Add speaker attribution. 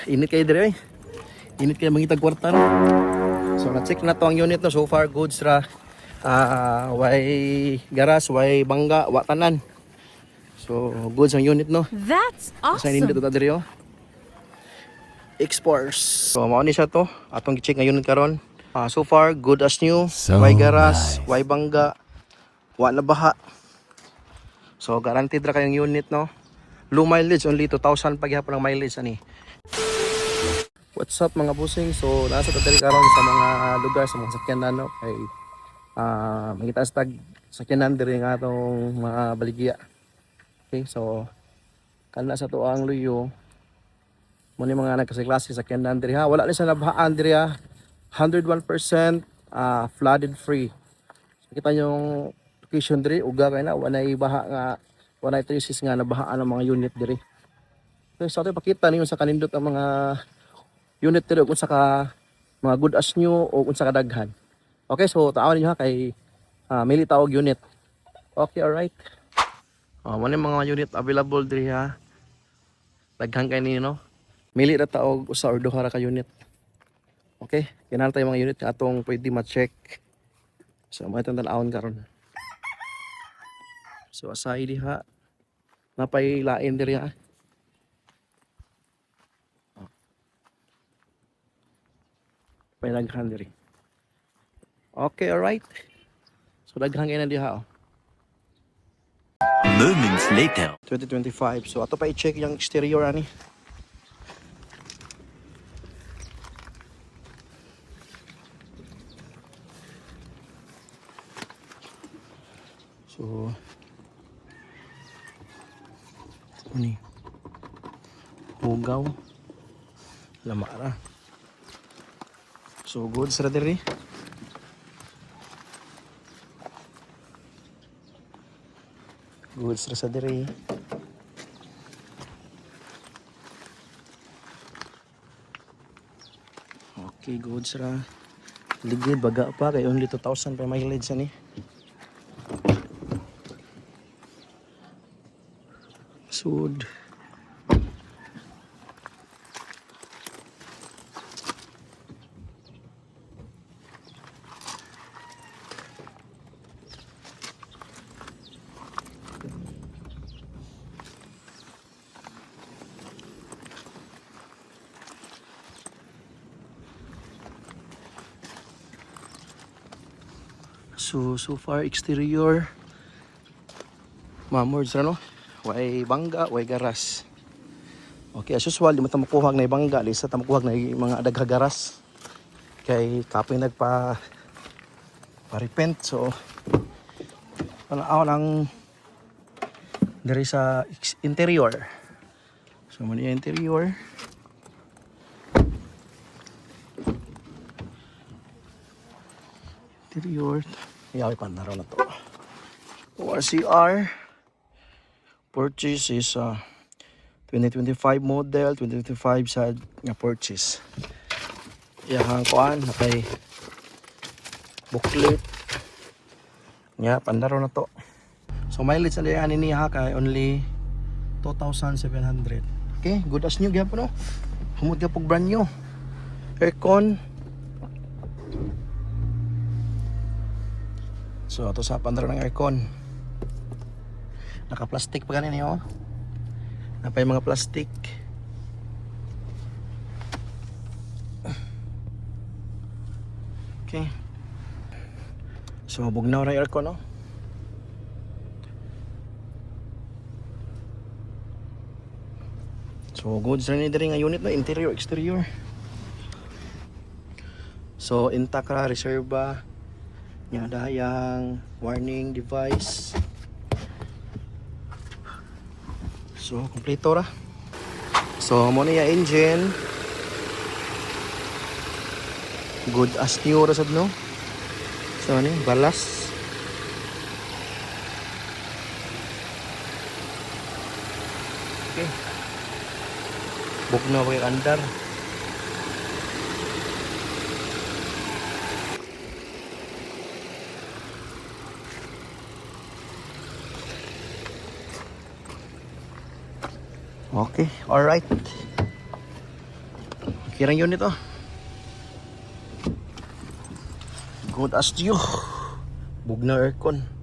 Speaker 1: init kayo dire. Init kayo mangitag kwarta no. So na-check na to ang unit no. So far goods ra. Way garas, way bangga, wa tanan. So goods ang unit no.
Speaker 2: That's
Speaker 1: Sa init
Speaker 2: awesome.
Speaker 1: to dire oh. Exports. So mao ni siya to. Atong gi-check nga unit karon. So far good as new.
Speaker 3: So
Speaker 1: Way garas,
Speaker 3: nice.
Speaker 1: way bangga, wa na baha. So guaranteed ra kayong unit no. Low mileage, only 2,000 paghihapon ang mileage ani. What's up mga busing? So nasa tatari karon sa mga lugar sa mga sakyanan no kay makita sa tag sakyanan diri nga atong mga baligya. Okay, so kana sa tuang luyo mo ni mga nagkasiklase sakyanan diri ha. Wala ni sa nabahaan diri ha. 101% flooded free. So, kita yung location diri uga kay na walay baha nga walay traces nga nabahaan ang mga unit diri. So ato ipakita ninyo sa kanindot ang mga unit diri kung sa ka mga good as new o kung sa kadaghan. Okay, so tawan niyo ha kay mili tawag unit. Okay, alright. Mo ni mga unit available diri ha. Daghan kay ninyo no. Mili ra taog usa or duha ra ka unit. Okay, kinahanglan tayo mga unit nga atong pwede ma-check. So mo itong tan-awon karon. So asay diha napay lain diri ha. May daghan diri. Okay, alright. So daghan kay na diha oh.
Speaker 3: Moments later.
Speaker 1: 2025. So ato pa i-check yung exterior ani. So ni Hugaw lamara. So good sa diri. Good sa diri. Okay, good sa ligid baga pa kay only 2,000 pa mileage ani. Sud. So far exterior mamord sa no. Way bangga, way garas. Okay, as usual, di mo makuhag na bangga, lisa ta makuhag na mga dagha garas. Kay kapay nagpa pa-repent, so panaaw lang diri sa interior. So man yung interior. Interior. Yawi pa na raw na to. ORCR. Purchase is 2025 model, 2025 sa nga purchase. Yang kuan napay booklet. Nya pandaro na to. So mileage na ani niya kay only 2,700. Okay, good as new gyapon no. Humot gyapon brand new. Aircon. So ato sa pandaro ng aircon. Naka-plastic pa ganin niyo. Napay mga plastic. Okay. So bugnaw ra aircon no. So good sa ni diri nga unit no, interior exterior. So intact ra reserva. Nya dayang warning device. So, kompleto ra. So, mo niya engine. Good as new ra sad no. So, ni balas. Okay. Bugnaw kay andar. Okay, alright. Kirang unit oh. Good as you. Bugna aircon.